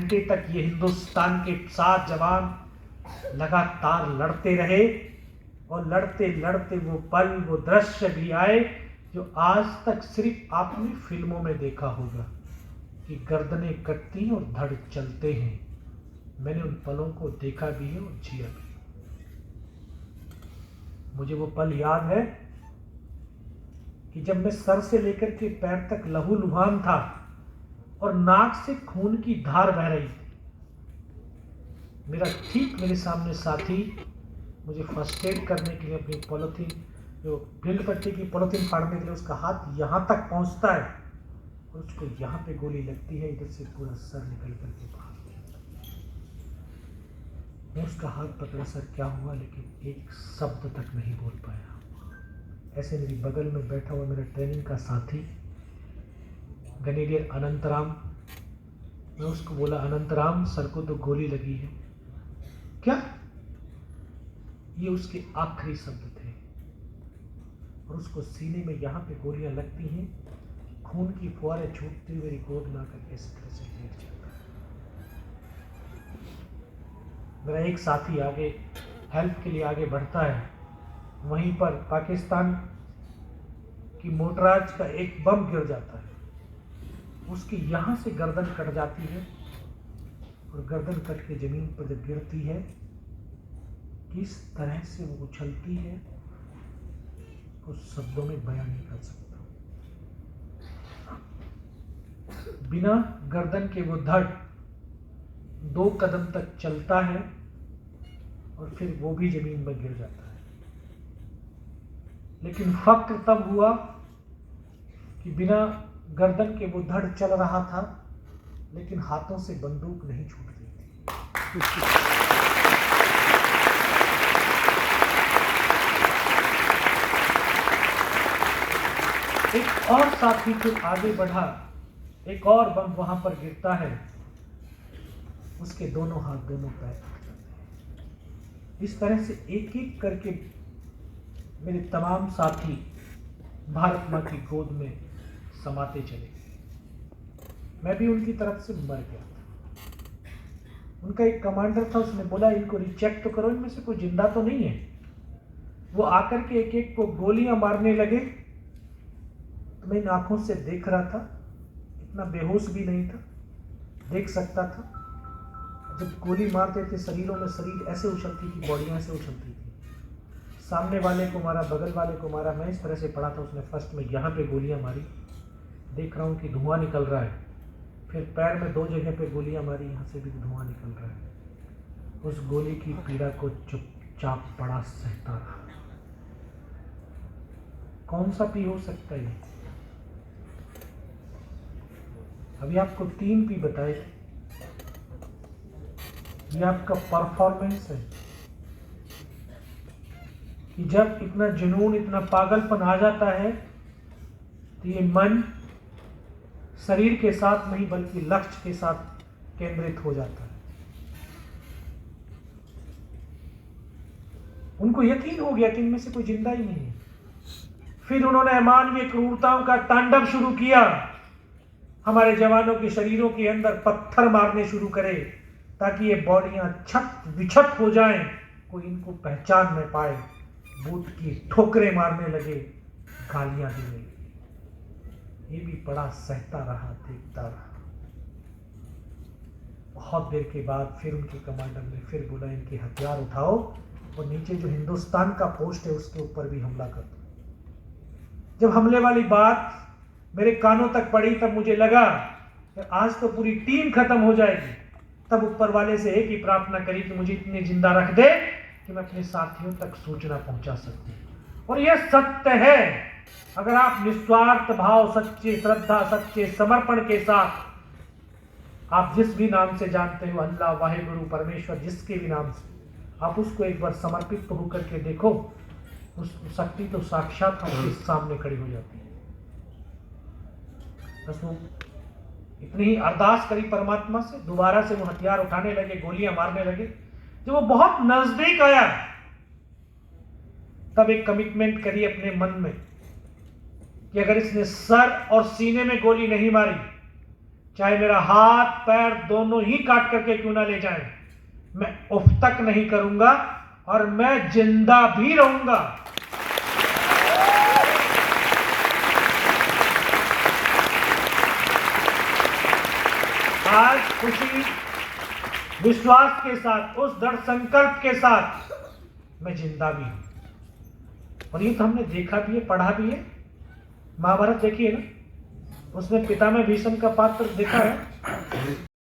घंटे तक ये हिंदुस्तान के 7 जवान लगातार लड़ते रहे, और लड़ते लड़ते वो पल, वो दृश्य भी आए जो आज तक सिर्फ आपने फिल्मों में देखा होगा कि गर्दनें कटती और धड़ चलते हैं। मैंने उन पलों को देखा भी है और जिया भी। मुझे वो पल याद है कि जब मैं सर से लेकर के पैर तक लहूलुहान था और नाक से खून की धार बह रही थी। मेरे सामने साथी मुझे फर्स्ट एड करने के लिए अपनी पॉलिथीन, जो ड्रिल पट्टी की पॉलिथीन फाड़ने के लिए, उसका हाथ यहाँ तक पहुँचता है और उसको यहाँ पे गोली लगती है, इधर से पूरा सर निकल करके बाहर। मैं उसका हाथ पकड़ा, सर क्या हुआ, लेकिन एक शब्द तक नहीं बोल पाया। ऐसे मेरी बगल में बैठा हुआ मेरा ट्रेनिंग का साथी ग्रेनेडियर अनंतराम, मैं उसको बोला, अनंतराम सर को तो गोली लगी है। क्या? ये उसके आखिरी शब्द थे। और उसको सीने में यहाँ पे गोलियां लगती हैं, खून की फुहारें छूटती हुई मेरी गोद में आकर इस तरह से लेट जाता है। मेरा एक साथी आगे हेल्प के लिए आगे बढ़ता है, वहीं पर पाकिस्तान की मोटराज का एक बम गिर जाता है, उसकी यहाँ से गर्दन कट जाती है, और गर्दन कट के जमीन पर जब गिरती है, किस तरह से वो उछलती है उस शब्दों में बयान नहीं कर सकता। बिना गर्दन के वो धड़ 2 कदम तक चलता है और फिर वो भी जमीन में गिर जाता है। लेकिन फक्र तब हुआ कि बिना गर्दन के वो धड़ चल रहा था, लेकिन हाथों से बंदूक नहीं छूट रही थी। एक और साथी फिर आगे बढ़ा, एक और बम वहां पर गिरता है, उसके दोनों हाथ दोनों पैर। इस तरह से एक एक करके मेरे तमाम साथी भारत मां की गोद में समाते चले। मैं भी उनकी तरफ से मर गया था। उनका एक कमांडर था, उसने बोला इनको रिचेक तो करो, इनमें से कोई जिंदा तो नहीं है। वो आकर के एक एक को गोलियां मारने लगे, तो मैं इन आंखों से देख रहा था, इतना बेहोश भी नहीं था, देख सकता था। जब गोली मारते थे शरीरों में, शरीर ऐसे उछलती थी, बॉडियां ऐसे उछलती थी। सामने वाले को मारा, बगल वाले को मारा, मैं इस तरह से पड़ा था। उसने फर्स्ट में यहाँ पे गोलियां मारी, देख रहा हूँ कि धुआं निकल रहा है। फिर पैर में 2 जगह पे गोलियां मारी, यहाँ से भी धुआं निकल रहा है। उस गोली की पीड़ा को चुपचाप पड़ा सहता रहा। कौन सा पी हो सकता है? अभी आपको 3 पी बताए। ये आपका परफॉर्मेंस है कि जब इतना जुनून, इतना पागलपन आ जाता है, तो ये मन शरीर के साथ नहीं बल्कि लक्ष्य के साथ केंद्रित हो जाता है। उनको यकीन हो गया कि इनमें से कोई जिंदा ही नहीं है। फिर उन्होंने अमानवीय क्रूरताओं का तांडव शुरू किया। हमारे जवानों के शरीरों के अंदर पत्थर मारने शुरू करे, ताकि ये बॉडियां छत विछत हो जाएं, कोई इनको पहचान न पाए। बूट की ठोकरें मारने लगे, गालियां देने लगे। ये भी बड़ा सहता रहा, देखता रहा। बहुत देर के बाद फिर उनके कमांडर ने फिर बोला, इनके हथियार उठाओ और नीचे जो हिंदुस्तान का पोस्ट है उसके ऊपर भी हमला कर दो। जब हमले वाली बात मेरे कानों तक पड़ी, तब मुझे लगा कि आज तो पूरी टीम खत्म हो जाएगी। तब ऊपर वाले से एक ही प्रार्थना करी कि मुझे इतने जिंदा रख दे कि मैं अपने साथियों तक सूचना पहुंचा सकूं। और यह सत्य है, अगर आप निस्वार्थ भाव, सच्चे श्रद्धा, सच्चे समर्पण के साथ, आप जिस भी नाम से जानते हो, अल्लाह, वाहिगुरु, परमेश्वर, जिसके भी नाम से, आप उसको एक बार समर्पित तो होकर के देखो, उस शक्ति तो साक्षात आपके सामने खड़ी हो जाती है। बस वो इतनी ही अरदास करी परमात्मा से, दोबारा से वो हथियार उठाने लगे, गोलियां मारने लगे। जब वो बहुत नजदीक आया, तब एक कमिटमेंट करी अपने मन में कि अगर इसने सर और सीने में गोली नहीं मारी चाहे मेरा हाथ पैर दोनों ही काट करके क्यों ना ले जाएं, मैं उफ तक नहीं करूंगा और मैं जिंदा भी रहूंगा। आज खुशी विश्वास के साथ, उस दृढ़ संकल्प के साथ मैं जिंदा भी हूं। और ये तो हमने देखा भी है, पढ़ा भी है। महाभारत देखिए ना, उसमें पितामह भीष्म का पात्र देखा है।